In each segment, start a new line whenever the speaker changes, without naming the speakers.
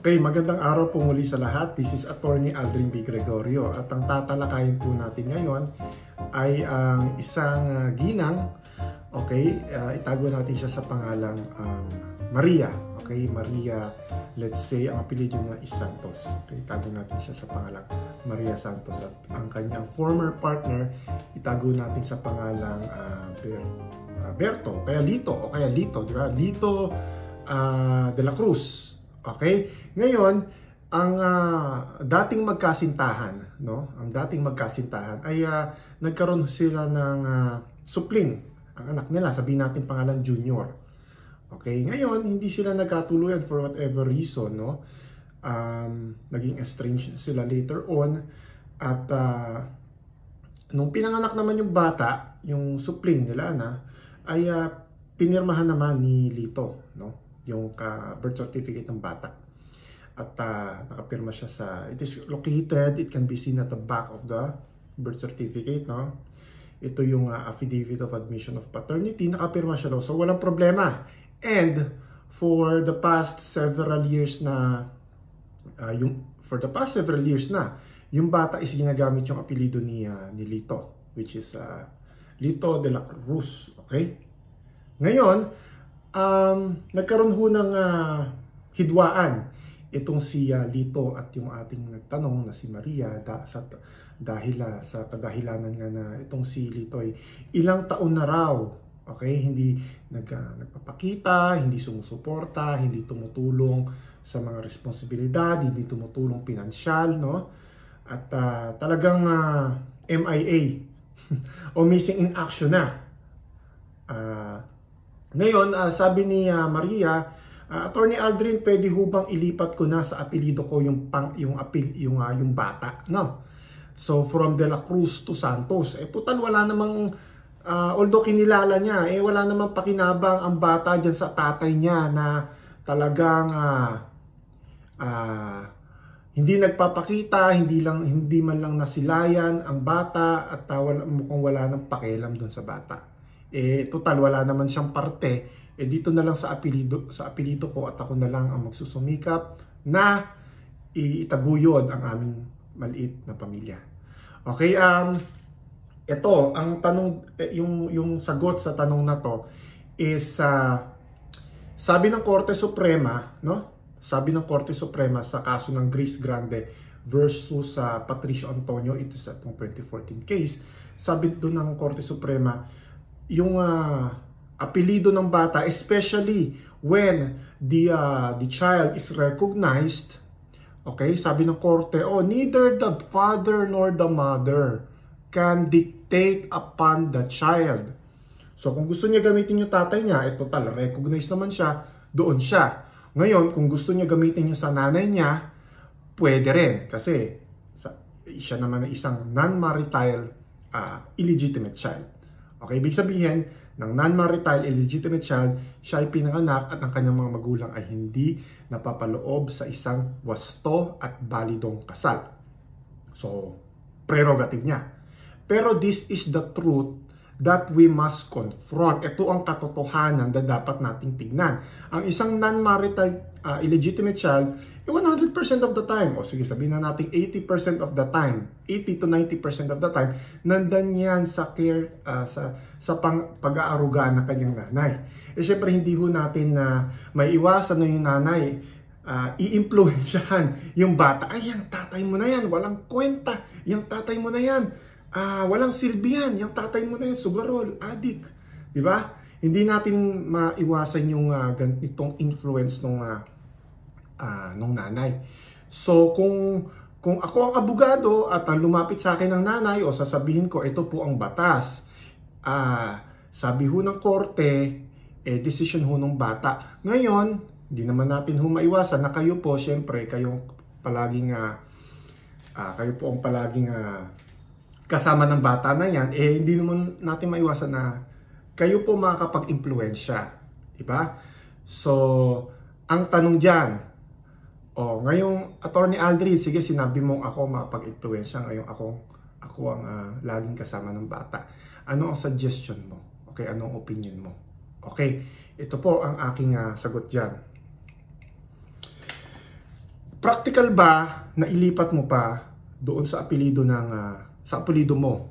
Okay, magandang araw po muli sa lahat. This is Attorney Aldrin B. Gregorio at ang tatalakayin po natin ngayon ay ang isang ginang. Okay, itago natin siya sa pangalang Maria. Okay, Maria, let's say ang apelyido niya is Santos. Okay, itago natin siya sa pangalang Maria Santos at ang kanyang former partner itago natin sa pangalang Berto, kaya Lito, o kaya Lito, di ba? Lito de la Cruz. Okay? Ngayon, ang dating magkasintahan, no? Ang dating magkasintahan ay nagkaroon sila ng supling. Ang anak nila, sabihin natin pangalan Junior. Okay? Ngayon, hindi sila nagkatuluyan for whatever reason, no? Naging estranged sila later on at nung pinanganak naman yung bata, yung supling nila ay pinirmahan naman ni Lito, no? Yung birth certificate ng bata. At nakapirma siya sa, it is located, it can be seen at the back of the birth certificate, no? Ito yung affidavit of admission of paternity, nakapirma siya daw. So walang problema. And for the past several years na yung bata is ginagamit yung apelyido ni Lito, which is Lito de la Cruz, okay? Ngayon, nagkaroon ho ng hidwaan itong si Lito at yung ating nagtanong na si Maria dahil sa kadahilanan nga na itong si Lito ay ilang taon na raw, okay, hindi nagpapakita, hindi sumusuporta, hindi tumutulong sa mga responsibilidad, hindi tumutulong pinansyal, no? At talagang MIA o missing in action na. Ngayon, sabi ni Maria, Attorney Aldrin, pwede hubang ilipat ko na sa apelyido ko yung bata, no? So from De La Cruz to Santos, total wala namang although kinilala niya, wala namang pakinabang ang bata diyan sa tatay niya na talagang hindi nagpapakita, hindi man lang nasilayan ang bata at mukhang wala nang pakialam doon sa bata. Total wala naman siyang parte, dito na lang sa apelyido ko at ako na lang ang magsusumikap na itaguyod ang aming maliit na pamilya. Okay, ito ang tanong, yung sagot sa tanong na to is sabi ng Korte Suprema, no? Sabi ng Korte Suprema sa kaso ng Grace Grande versus Patricio Antonio, ito sa 2014 case, sabi doon ng Korte Suprema, yung apelyido ng bata, especially when the child is recognized, okay, sabi ng korte, neither the father nor the mother can dictate upon the child. So kung gusto niya gamitin yung tatay niya, total recognized naman siya, doon siya. Ngayon, kung gusto niya gamitin yung sa nanay niya, pwede rin, kasi siya naman ay isang non-marital illegitimate child. Okay, ibig sabihin, ng non-marital illegitimate child, siya ay pinanganak at ang kanyang mga magulang ay hindi napapaloob sa isang wasto at balidong kasal. So, prerogative niya. Pero this is the truth that we must confront. Ito ang katotohanan na dapat nating tignan. Ang isang non-marital illegitimate child, 100% of the time, o sige sabihin na natin 80% of the time, 80 to 90% of the time, nandan yan sa care, sa pag-aaruga ng kanyang nanay. Syempre hindi ho natin na may iwasan na yung nanay, i-influensyahan yung bata. Ay, yung tatay mo na yan, walang kwenta, yung tatay mo na yan, walang silbi yan, yung tatay mo na yan, sugarol, adik, di ba? Hindi natin maiwasan yung ganitong influence nung nanay. So kung ako ang abogado at lumapit sa akin ng nanay o sasabihin ko ito po ang batas, sabi ho ng korte, decision ho ng bata. Ngayon, hindi naman natin ho maiwasan na kayo po, syempre, kayo po ang palaging kasama ng bata na yan, hindi naman natin maiwasan na kayo po makakapag-impluensya, di ba? So, ang tanong diyan, ngayong Attorney Aldrin, sige, sinabi mong ako makapag-influensya, ngayong ako ang laging kasama ng bata. Ano ang suggestion mo? Okay, anong opinion mo? Okay, ito po ang aking sagot diyan. Practical ba na ilipat mo pa doon sa apelyido sa apelyido mo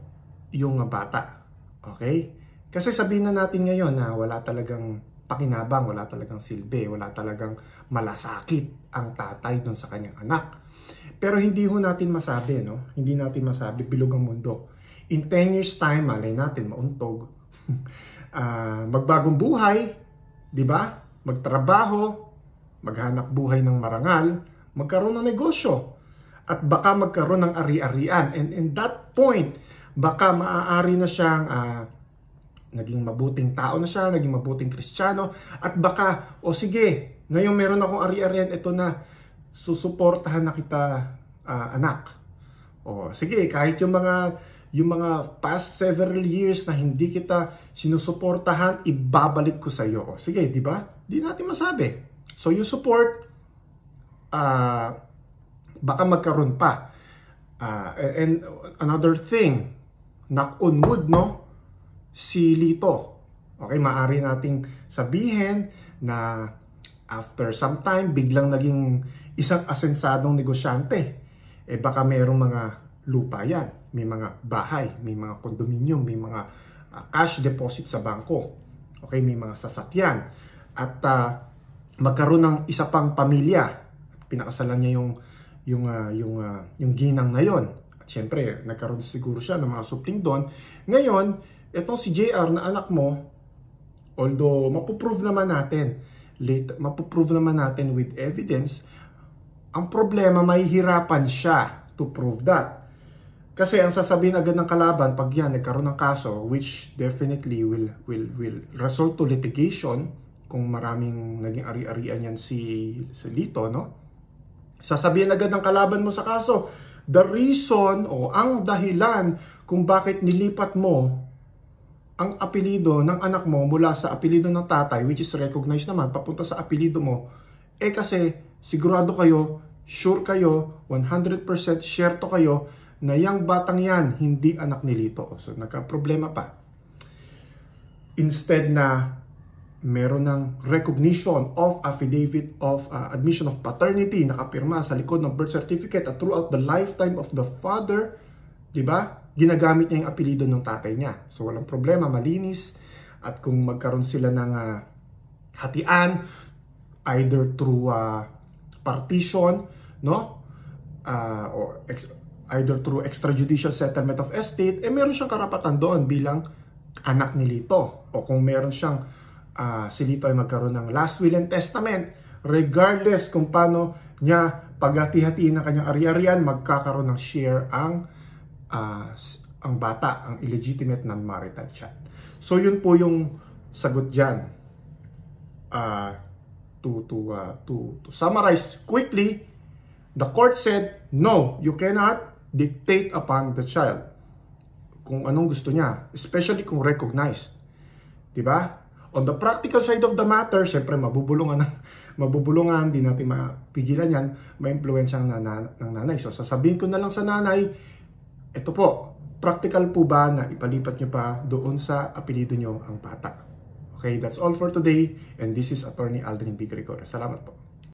yung bata? Okay? Kasi sabihin na natin ngayon na wala talagang pakinabang, wala talagang silbi, wala talagang malasakit ang tatay doon sa kanyang anak. Pero hindi ho natin masabi, no? Hindi natin masabi, bilog ang mundo. In 10 years time, malay natin, mauntog. Magbagong buhay, di ba? Magtrabaho, maghanap buhay ng marangal, magkaroon ng negosyo, at baka magkaroon ng ari-arian. And in that point, baka maaari na siyang naging mabuting tao na siya, naging mabuting Kristiyano, at baka, o sige, ngayon meron akong ari-arian, ito na, susuportahan na kita, anak. O sige, kahit yung mga past several years na hindi kita sinusuportahan, ibabalik ko sa iyo. O sige, di ba? Di natin masabi. So you support, baka magkaroon pa. And another thing, knock on wood, no? Si Lito. Okay, maaari nating sabihin na after some time, biglang naging isang asensadong negosyante. Baka mayroong mga lupa yan, may mga bahay, may mga kondominium, may mga cash deposit sa bangko. Okay, may mga sasakyan. At magkaroon ng isa pang pamilya. Pinakasalan niya yung ginang na yon. At syempre, nagkaroon siguro siya ng mga supling doon. Ngayon, itong si JR na anak mo, although mapuprove naman natin with evidence, ang problema, mahihirapan siya to prove that. Kasi ang sasabihin agad ng kalaban, pag yan, nagkaroon ng kaso, which definitely will result to litigation, kung maraming naging ari-arian yan si Lito, no? Sasabihin agad ng kalaban mo sa kaso, the reason o ang dahilan kung bakit nilipat mo ang apelido ng anak mo mula sa apelido ng tatay, which is recognized naman, papunta sa apelido mo, kasi sigurado kayo, sure kayo, 100% certo kayo, na yung batang yan, hindi anak ni Lito. So, nagka-problema pa. Instead na meron ng recognition of affidavit of admission of paternity, nakapirma sa likod ng birth certificate at throughout the lifetime of the father, di ba? Ginagamit niya yung apelido ng tatay niya. So, walang problema, malinis. At kung magkaroon sila ng hatian, either through partition, no? Or either through extrajudicial settlement of estate, meron siyang karapatan doon bilang anak ni Lito. O kung meron siyang, si Lito ay magkaroon ng last will and testament, regardless kung paano niya paghati-hatiin ng kanyang ari-arian, magkakaroon ng share ang bata, ang illegitimate non-marital child. So yun po yung sagot dyan. To summarize quickly, the court said, no, you cannot dictate upon the child kung anong gusto niya, especially kung recognized. Diba? On the practical side of the matter, syempre mabubulungan, di natin mapigilan yan, ma-influensya ng nanay. So sasabihin ko na lang sa nanay, ito po, practical po ba na ipalipat nyo pa doon sa apelido nyo ang bata? Okay, that's all for today, and this is Attorney Aldrin B. Gregorio. Salamat po.